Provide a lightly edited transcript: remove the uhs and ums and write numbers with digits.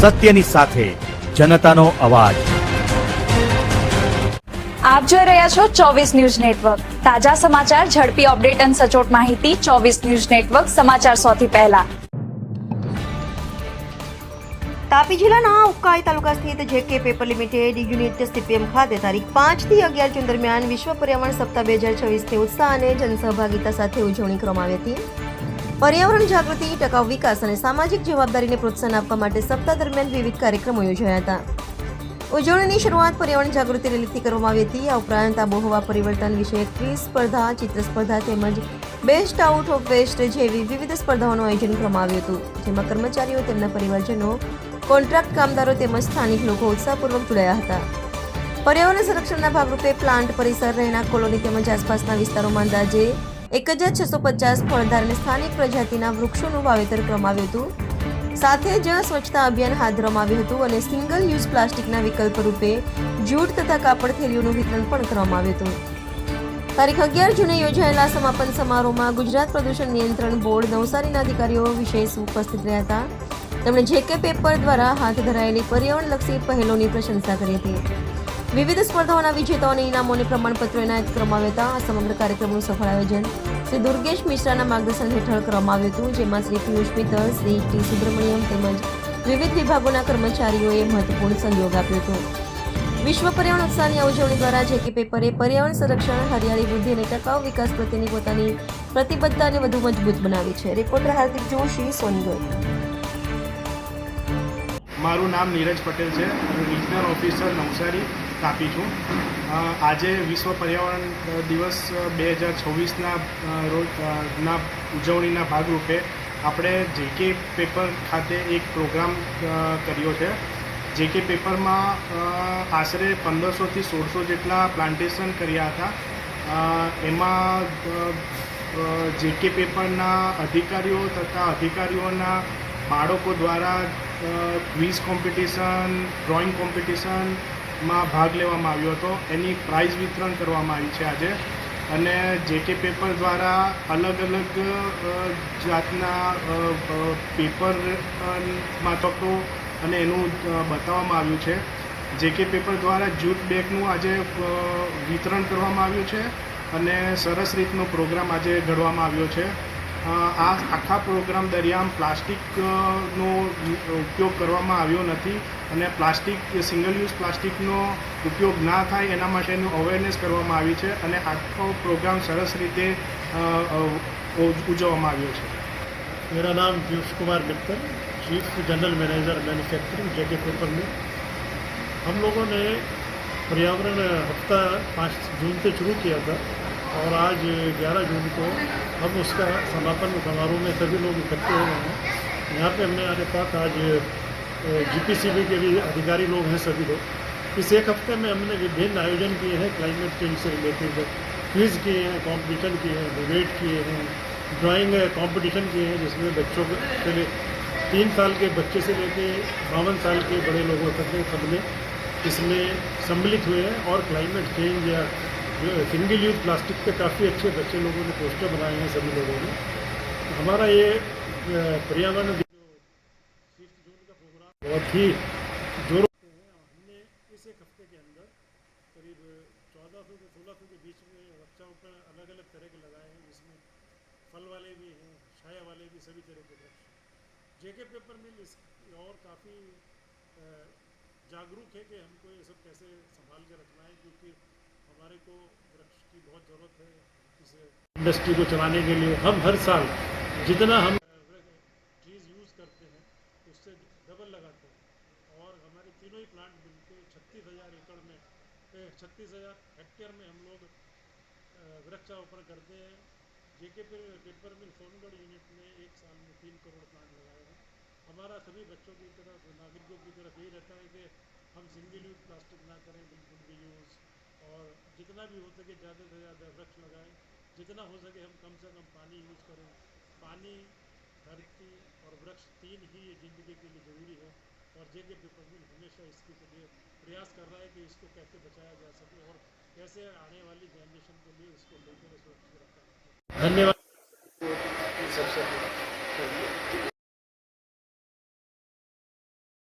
સત્યની સાથે જનતાનો અવાજ। આપ જોઈ રહ્યા છો 24 ન્યૂઝ નેટવર્ક। તાજા સમાચાર, ઝડપી અપડેટ અને સચોટ માહિતી 24 ન્યૂઝ નેટવર્ક સમાચાર સૌથી પહેલા। તાપી જિલ્લાના ઉકાઈ તાલુકા સ્થિત J K paper limited unit CPM ખાતે તારીખ 5 થી 11 જૂન દરમિયાન વિશ્વ પર્યાવરણ સપ્તાહ 2026ની ઉત્સાહ અને જનસહભાગિતા સાથે ઉજવણી કરવામાં આવી હતી। પર્યાવરણ જાગૃતિ, ટકાઉ વિકાસ અને સામાજિક જવાબદારીને પ્રોત્સાહન આપવા માટે સપ્તાહ દરમિયાન વિવિધ કાર્યક્રમો યોજાયા હતા। ઉજવણીની શરૂઆત પર્યાવરણ જાગૃતિ રેલીથી કરવામાં આવી હતી। આ ઉપરાંત આબોહવા પરિવર્તન વિશે ક્વિઝ સ્પર્ધા, ચિત્ર સ્પર્ધા તેમજ બેસ્ટ આઉટ ઓફ વેસ્ટ જેવી વિવિધ સ્પર્ધાઓનું આયોજન કરવામાં આવ્યું હતું, જેમાં કર્મચારીઓ, તેમના પરિવારજનો, કોન્ટ્રાક્ટ કામદારો તેમજ સ્થાનિક લોકો ઉત્સાહપૂર્વક જોડાયા હતા। પર્યાવરણ સંરક્ષણના ભાગરૂપે પ્લાન્ટ પરિસર, રહેણાંક કોલોની તેમજ આસપાસના વિસ્તારોમાં અંદાજે 1650 ફળદાર અને સ્થાનિક પ્રજાતિના વૃક્ષોનું વાવેતર કરવામાં આવ્યું હતું। સાથે જ સ્વચ્છતા અભિયાન હાથ ધરવામાં આવ્યું હતું અને સિંગલ યુઝ પ્લાસ્ટિકના વિકલ્પ રૂપે જૂટ તથા કાપડ થેલીઓનું વિતરણ પણ કરવામાં આવ્યું હતું। તારીખ 11 જૂને યોજાયેલા સમાપન સમારોહમાં ગુજરાત પ્રદૂષણ નિયંત્રણ બોર્ડ નવસારીના અધિકારીઓ વિશેષ ઉપસ્થિત રહ્યા હતા। તેમણે જેકે પેપર દ્વારા હાથ ધરાયેલી પર્યાવરણલક્ષી પહેલોની પ્રશંસા કરી હતી। વિવિધ સ્પર્ધાઓના વિજેતાઓ અને ઇનામોને પ્રમાણપત્રો એનાયત કરવામાં આવ્યા હતા। આ સમગ્ર કાર્યક્રમનું સફળ આયોજન શ્રી દુર્ગેશ મિશ્રાના માર્ગદર્શન હેઠળ કરવામાં આવ્યું હતું, જેમાં શ્રી પિયુષ મિત્તલ, શ્રી ટી સુબ્રમણ્યમ તેમજ વિવિધ વિભાગોના કર્મચારીઓએ મહત્વપૂર્ણ સહયોગ આપ્યો હતો। વિશ્વ પર્યાવરણ ઉત્સવની આ ઉજવણી દ્વારા જેકે પેપરે પર્યાવરણ સંરક્ષણ, હરિયાળી વૃદ્ધિ અને ટકાઉ વિકાસ પ્રત્યેની પોતાની પ્રતિબદ્ધતાને વધુ મજબૂત બનાવી છે। રિપોર્ટર હાર્દિક જોશી, સોનગઢ। મારું નામ નીરજ પટેલ છે। હું રિજનલ ઓફિસર નવસારી તાપી છું। આજે વિશ્વ પર્યાવરણ દિવસ 2026ના રોજના ઉજવણીના ભાગરૂપે આપણે જેકે પેપર ખાતે એક પ્રોગ્રામ કર્યો છે। જેકે પેપરમાં આશરે 1500થી 1600 જેટલા પ્લાન્ટેશન કર્યા હતા। એમાં જેકે પેપરના અધિકારીઓ તથા અધિકારીઓના બાળકો દ્વારા ક્વિઝ કોમ્પિટિશન, ડ્રોઈંગ કોમ્પિટિશનમાં ભાગ લેવામાં આવ્યો હતો। એની પ્રાઇઝ વિતરણ કરવામાં આવી છે આજે। અને જેકે પેપર દ્વારા અલગ અલગ જાતના પેપરમાં તકો અને એનું બતાવવામાં આવ્યું છે। જેકે પેપર દ્વારા જૂટ બેગનું આજે વિતરણ કરવામાં આવ્યું છે અને સરસ રીતનો પ્રોગ્રામ આજે ઘડવામાં આવ્યો છે। આ આખા પ્રોગ્રામ દરમિયાન પ્લાસ્ટિકનો ઉપયોગ કરવામાં આવ્યો નથી અને સિંગલ યુઝ પ્લાસ્ટિકનો ઉપયોગ ના થાય એના માટેનું અવેરનેસ કરવામાં આવી છે અને આખો પ્રોગ્રામ સરસ રીતે ઉજવવામાં આવ્યો છે। मेरा नाम Piyush Kumar Mittal, chief general manager manufacturing JK Paper में। हम लोगों ने पर्यावरण हफ्ता 5 जून से शुरू किया था और आज 11 जून को हम उसका समापन समारोह में सभी लोग इकट्ठे हुए हैं। यहाँ पे हमने आने पास आज जीपीसीबी के भी अधिकारी लोग हैं सभी लोग। इस एक हफ्ते में हमने विभिन्न आयोजन किए हैं, क्लाइमेट चेंज से रिलेटेड क्विज़ किए हैं, कॉम्पिटिशन किए हैं, डिबेट किए हैं, ड्राइंग कंपटीशन किए हैं, जिसमें बच्चों के लिए 3 साल के बच्चे से लेके 52 साल के बड़े लोगों तक सबने इसमें सम्मिलित हुए हैं। और क्लाइमेट चेंज या सिंगल यूज प्लास्टिक पे काफ़ी अच्छे बच्चे लोगों ने पोस्टर बनाए हैं सभी लोगों ने। हमारा ये पर्यावरण जो 6 जून का प्रोग्राम बहुत ही जोरों से है। हमने इस एक हफ्ते के अंदर करीब 1400 से 1600 के बीच में वृक्षारोपण अलग अलग तरह के लगाए हैं, जिसमें फल वाले भी हैं, छाया वाले भी, सभी तरह के वृक्ष। जेके पेपर मिल इस और काफ़ी जागरूक है कि हमको ये सब कैसे संभाल के रखना है, क्योंकि हमारे को वृक्ष की बहुत ज़रूरत है इस इंडस्ट्री को चलाने के लिए। हम हर साल जितना हम ट्रीज़ यूज़ करते हैं उससे डबल लगाते हैं और हमारे तीनों ही प्लांट मिलकर 36,000 एकड़ में 36,000 हेक्टेयर में हम लोग वृक्षारोपण करते हैं। जेके पेपर मिल सोनगढ़ यूनिट में एक साल में 3 करोड़ प्लांट लगाए हैं। हमारा सभी बच्चों की तरफ, नागरिकों की तरफ यही रहता है कि हम सिंगल यूज प्लास्टिक ना करें, बिल्कुल भी यूज़, और जितना भी हो सके ज़्यादा से ज़्यादा वृक्ष लगाएं। जितना हो सके हम कम से कम पानी यूज़ करें। पानी, धरती और वृक्ष 3 ही ज़िंदगी के लिए ज़रूरी है और जेके पेपर मिल हमेशा इसके लिए प्रयास कर रहा है कि इसको कैसे बचाया जा सके और कैसे आने वाली जनरेशन के लिए इसको लेकर सुरक्षित रखा जाए। धन्यवाद।